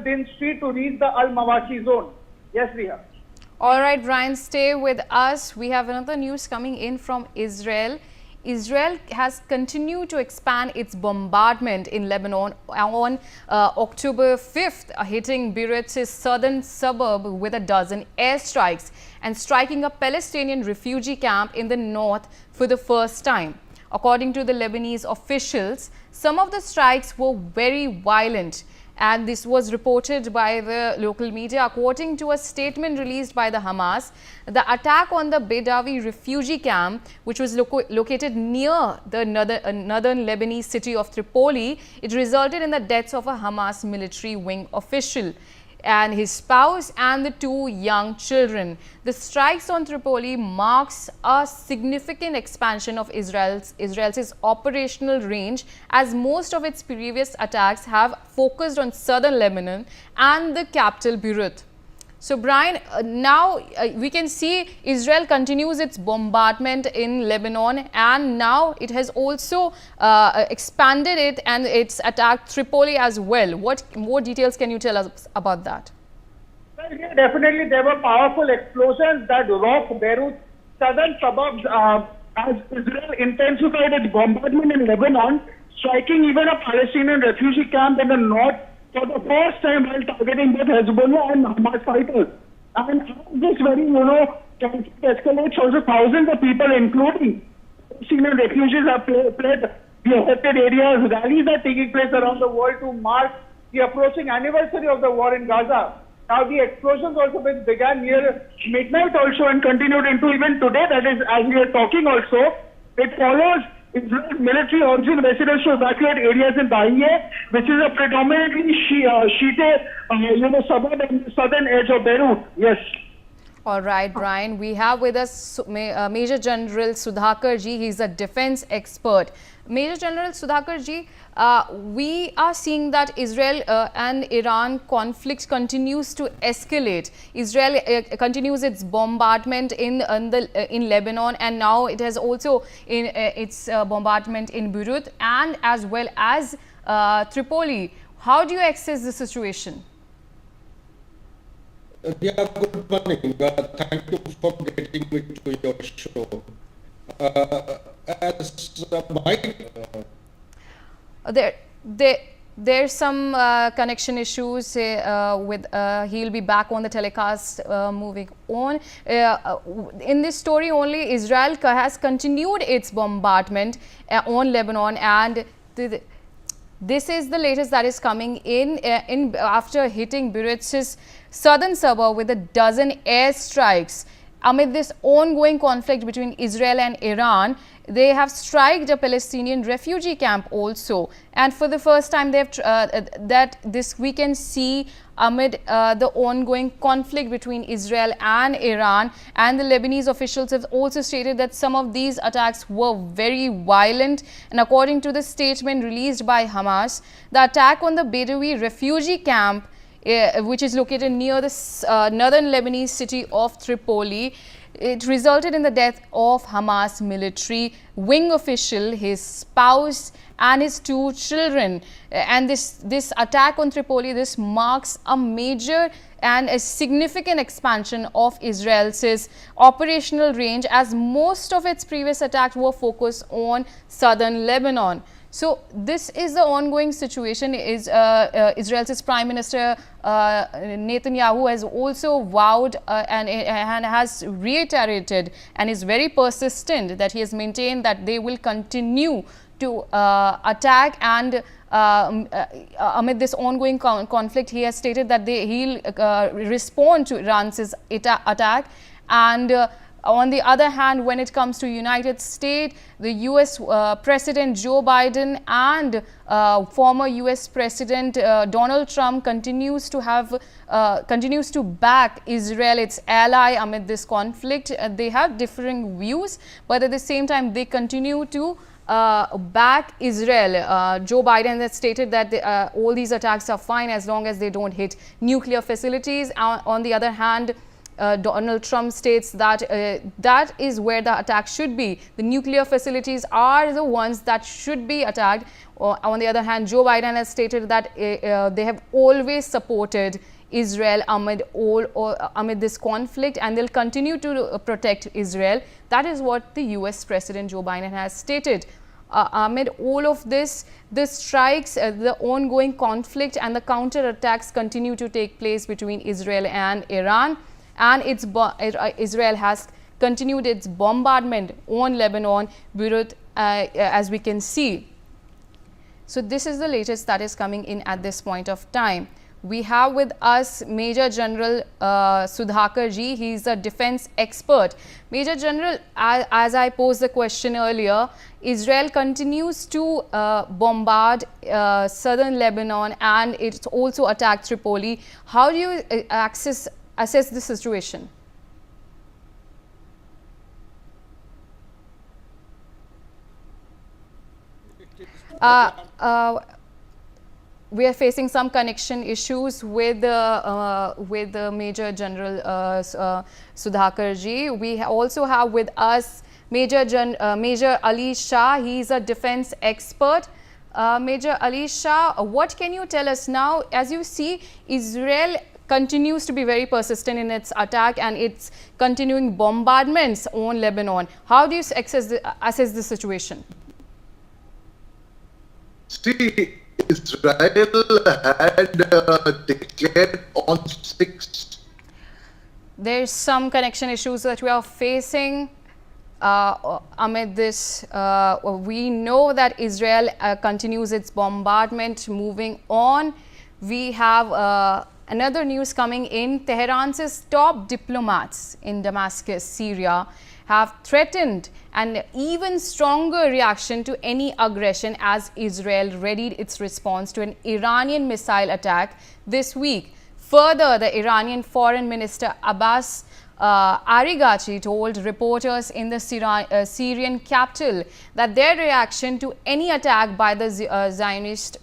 Din Street to reach the Al-Mawashi zone. Yes, Riha. All right, Brian, stay with us. We have another news coming in from Israel. Israel has continued to expand its bombardment in Lebanon on October 5th, hitting Beirut's southern suburb with a dozen airstrikes and striking a Palestinian refugee camp in the north for the first time. According to the Lebanese officials, some of the strikes were very violent, and this was reported by the local media. According to a statement released by the Hamas, the attack on the Bedawi refugee camp, which was located near the northern Lebanese city of Tripoli, it resulted in the deaths of a Hamas military wing official and his spouse and the two young children. The strikes on Tripoli marks a significant expansion of Israel's operational range, as most of its previous attacks have focused on southern Lebanon and the capital Beirut. So, Brian, now we can see Israel continues its bombardment in Lebanon, and now it has also expanded it and it's attacked Tripoli as well. What more details can you tell us about that? Well, yeah, definitely there were powerful explosions that rocked Beirut's southern suburbs as Israel intensified its bombardment in Lebanon, striking even a Palestinian refugee camp in the north for the first time while targeting both Hezbollah and Hamas fighters. And this very, conflict escalates, also thousands of people, including Palestinian refugees, have fled the affected areas. Rallies are taking place around the world to mark the approaching anniversary of the war in Gaza. Now, the explosions also began near midnight also and continued into even today, that is, as we are talking also. It follows Israel's military urging residents to evacuate areas in Bahia, which is a predominantly Shiite, suburb and southern edge of Beirut. Yes. All right, Brian. We have with us Major General Sudhakar Ji. He's a defense expert. Major General Sudhakar Ji, we are seeing that Israel and Iran conflict continues to escalate. Israel continues its bombardment in Lebanon, and now it has also its bombardment in Beirut and as well as Tripoli. How do you assess the situation? Yeah, good morning. Thank you for getting me to your show. There's some connection issues with he'll be back on the telecast. Moving on, in this story only, Israel has continued its bombardment on Lebanon, and this is the latest that is coming in after hitting Beirut's southern suburb with a dozen airstrikes. Amid this ongoing conflict between Israel and Iran, they have struck a Palestinian refugee camp also. And for the first time, they have we can see amid the ongoing conflict between Israel and Iran, and the Lebanese officials have also stated that some of these attacks were very violent. And according to the statement released by Hamas, the attack on the Bedawi refugee camp, which is located near the northern Lebanese city of Tripoli, it resulted in the death of Hamas military wing official, his spouse and his two children. And this attack on Tripoli, this marks a major and a significant expansion of Israel's operational range, as most of its previous attacks were focused on southern Lebanon. So this is the ongoing situation. Israel's Prime Minister Netanyahu has also vowed and has reiterated and is very persistent that he has maintained that they will continue to attack, and amid this ongoing conflict, he has stated that he'll respond to Iran's attack. And on the other hand, when it comes to United States, the US President Joe Biden and former US President Donald Trump continues to back Israel, its ally, amid this conflict. They have differing views, but at the same time, they continue to back Israel. Joe Biden has stated that all these attacks are fine as long as they don't hit nuclear facilities. On the other hand, Donald Trump states that that is where the attack should be. The nuclear facilities are the ones that should be attacked. On the other hand, Joe Biden has stated that they have always supported Israel amid this conflict, and they'll continue to protect Israel. That is what the US President Joe Biden has stated. Amid all of this, the strikes, the ongoing conflict and the counterattacks continue to take place between Israel and Iran, and Israel has continued its bombardment on Lebanon, Beirut, as we can see. So this is the latest that is coming in at this point of time. We have with us Major General Sudhakar Ji. He is a defense expert. Major General, as I posed the question earlier, Israel continues to bombard southern Lebanon, and it's also attacked Tripoli. How do you assess the situation? We are facing some connection issues with the Major General Sudhakar Ji. We also have with us Major Ali Shah. He is a defense expert. Major Ali Shah, what can you tell us now? As you see, Israel continues to be very persistent in its attack and its continuing bombardments on Lebanon. How do you assess the situation? See, Israel had declared on 6. There's some connection issues that we are facing amid this. We know that Israel continues its bombardment. Moving on, we have another news coming in. Tehran's top diplomats in Damascus, Syria, have threatened an even stronger reaction to any aggression as Israel readied its response to an Iranian missile attack this week. Further, the Iranian Foreign Minister Abbas Araghchi told reporters in the Syrian capital that their reaction to any attack by the Zionist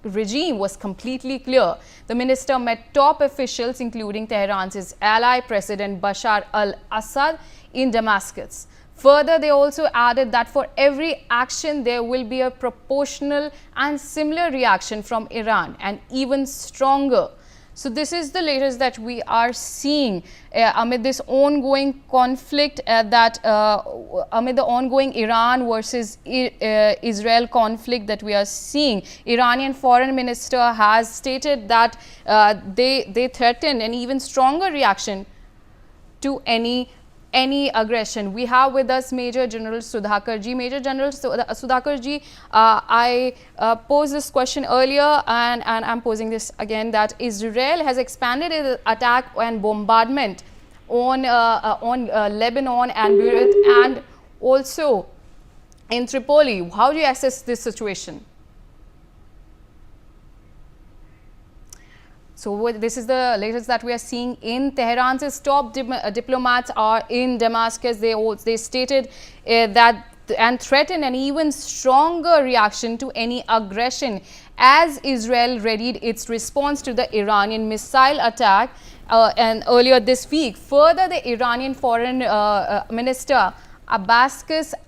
regime was completely clear. The minister met top officials, including Tehran's ally, President Bashar al-Assad, in Damascus. Further, they also added that for every action, there will be a proportional and similar reaction from Iran, and even stronger. So this is the latest that we are seeing amid this ongoing conflict, amid the ongoing Iran versus Israel conflict that we are seeing. Iranian foreign minister has stated that they threaten an even stronger reaction to any aggression. We have with us Major General Sudhakar Ji. Major General Sudhakar Ji, I posed this question earlier and I'm posing this again, that Israel has expanded its attack and bombardment on Lebanon and Beirut and also in Tripoli. How do you assess this situation? So this is the latest that we are seeing in Tehran's top diplomats are in Damascus. They stated that and threatened an even stronger reaction to any aggression as Israel readied its response to the Iranian missile attack and earlier this week. Further, the Iranian foreign minister Abbas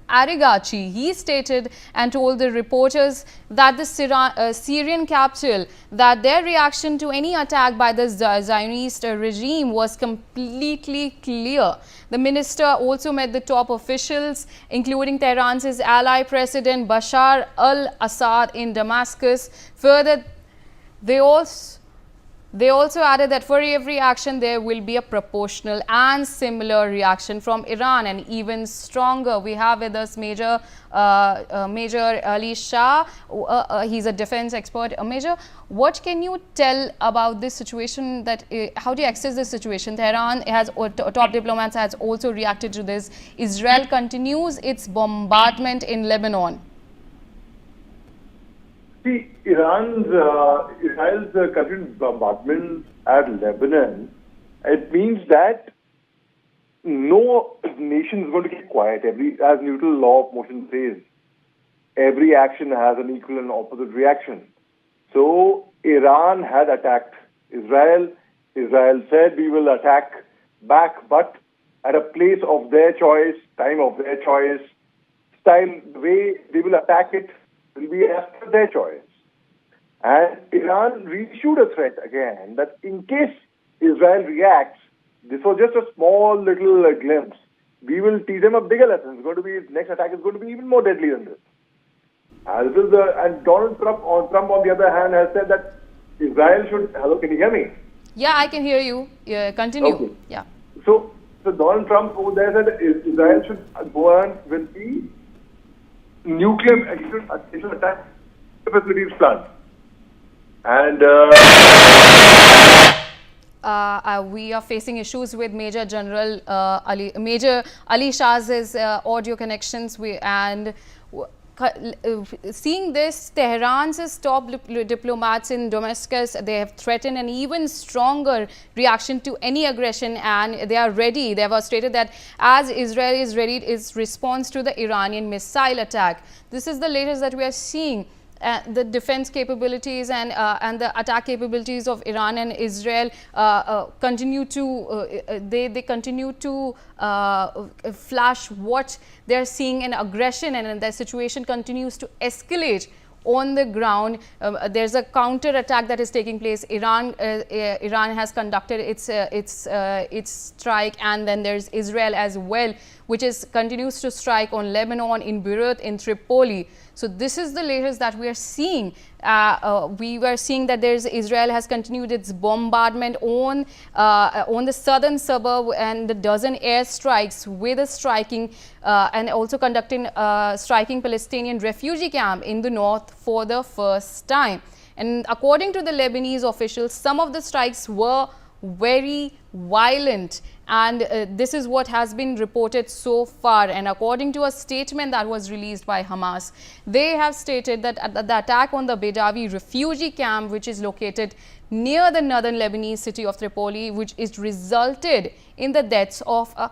Araghchi, he stated and told the reporters that the Syrian capital, that their reaction to any attack by the Zionist regime was completely clear. The minister also met the top officials, including Tehran's ally, President Bashar al-Assad, in Damascus. Further, they also added that for every action there will be a proportional and similar reaction from Iran, and even stronger. We have with us Major Ali Shah. He's a defense expert. Major, what can you tell about this situation? That how do you assess this situation? Tehran has top diplomats has also reacted to this. Israel continues its bombardment in Lebanon. See, Israel's continued bombardment at Lebanon, it means that no nation is going to keep quiet. As neutral law of motion says, every action has an equal and opposite reaction. So Iran had attacked Israel. Israel said, we will attack back, but at a place of their choice, time of their choice, style, the way they will attack it will be as per their choice. And Iran reissued a threat again that in case Israel reacts, this was just a small little glimpse. We will teach them a bigger lesson. It's going to be, next attack is going to be even more deadly than this. And Donald Trump on the other hand has said that Israel should. Hello, can you hear me? Yeah, I can hear you. Yeah, continue. Okay. Yeah. So Donald Trump over there said Israel should go on with the nuclear additional attack facilities plan. And we are facing issues with Major General Ali Shah's audio connections. Seeing this, Tehran's top diplomats in Damascus, they have threatened an even stronger reaction to any aggression, and they are ready. They have stated that as Israel is ready, its response to the Iranian missile attack. This is the latest that we are seeing. The defense capabilities and the attack capabilities of Iran and Israel continue to they continue to flash what they are seeing in aggression, and the situation continues to escalate on the ground. There's a counter attack that is taking place. Iran has conducted its strike, and then there's Israel as well, which continues to strike on Lebanon, in Beirut, in Tripoli. So this is the latest that we are seeing. We were seeing that Israel has continued its bombardment on the southern suburb and the dozen airstrikes with striking and also conducting striking Palestinian refugee camp in the north for the first time. And according to the Lebanese officials, some of the strikes were very violent, and this is what has been reported so far. And according to a statement that was released by Hamas, they have stated that the attack on the Bedawi refugee camp, which is located near the northern Lebanese city of Tripoli, which is resulted in the deaths of a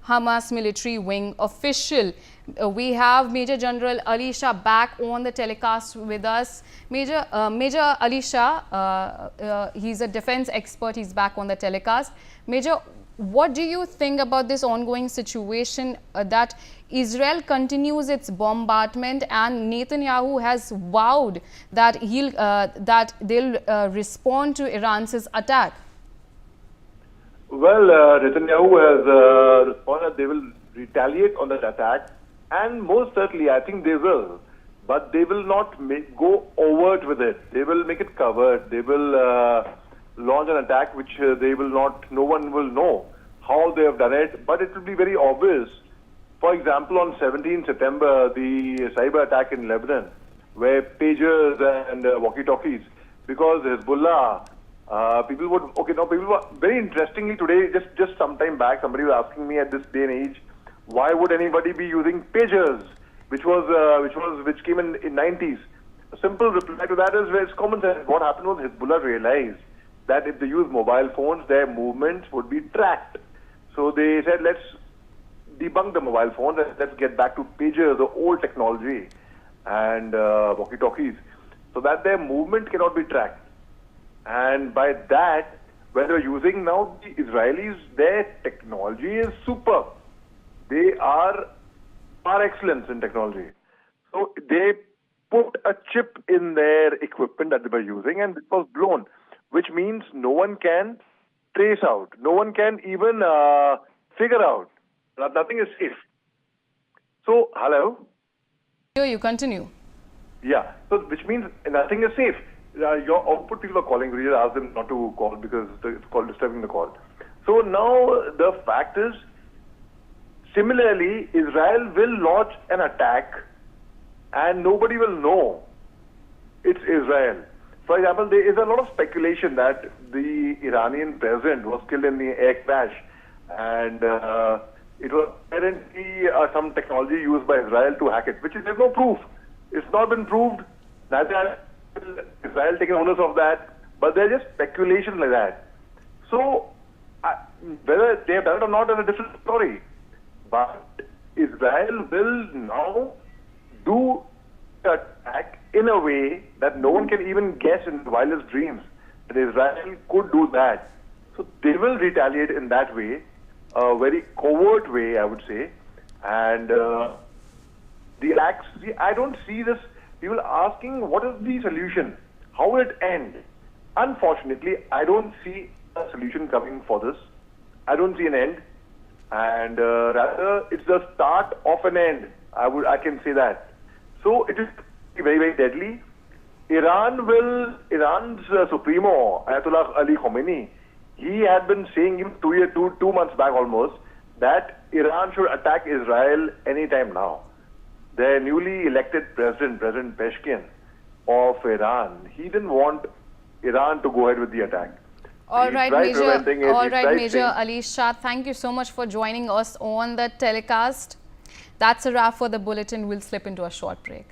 Hamas military wing official. We have Major General Ali Shah back on the telecast with us. Major Ali Shah, he's a defense expert. He's back on the telecast. Major, what do you think about this ongoing situation that Israel continues its bombardment, and Netanyahu has vowed that they'll respond to Iran's attack? Well, Netanyahu has responded they will retaliate on that attack, and most certainly I think they will, but they will not go overt with it. They will make it covered. They will launch an attack which no one will know how they have done it, but it will be very obvious. For example, on 17 September, the cyber attack in Lebanon, where pagers and walkie-talkies, because Hezbollah, people were very interestingly today, just some time back, somebody was asking me at this day and age, why would anybody be using pagers, which came in 90s? A simple reply to that is it's common sense. What happened was Hezbollah realized that if they use mobile phones, their movements would be tracked. So they said, let's debunk the mobile phones and let's get back to pagers, the old technology, and walkie-talkies, so that their movement cannot be tracked. And by that, when they're using now the Israelis, their technology is superb. They are par excellence in technology. So they put a chip in their equipment that they were using, and it was blown, which means no one can trace out. No one can even figure out. Nothing is safe. So, hello? Here you continue. Yeah, so which means nothing is safe. Your output people are calling, we just ask them not to call because it's called disturbing the call. So now the fact is, similarly, Israel will launch an attack and nobody will know it's Israel. For example, there is a lot of speculation that the Iranian president was killed in the air crash, and it was apparently some technology used by Israel to hack it, which is, there's no proof. It's not been proved. Neither Israel taken onus of that, but they're just speculations like that. So, whether they have done it or not is a different story. But Israel will now do the attack in a way that no one can even guess in wildest dreams that Israel could do that. So they will retaliate in that way. a very covert way, I would say. And the acts, I don't see this, people asking what is the solution? How will it end? Unfortunately, I don't see a solution coming for this. I don't see an end. And rather, it's the start of an end. I can say that. So it is very, very deadly. Iran's Supremo, Ayatollah Ali Khomeini, he had been saying even 2 months back almost, that Iran should attack Israel anytime now. Their newly elected president, President Peshkin of Iran, he didn't want Iran to go ahead with the attack. All right, Major Ali Shah, thank you so much for joining us on the telecast. That's a wrap for the bulletin. We'll slip into a short break.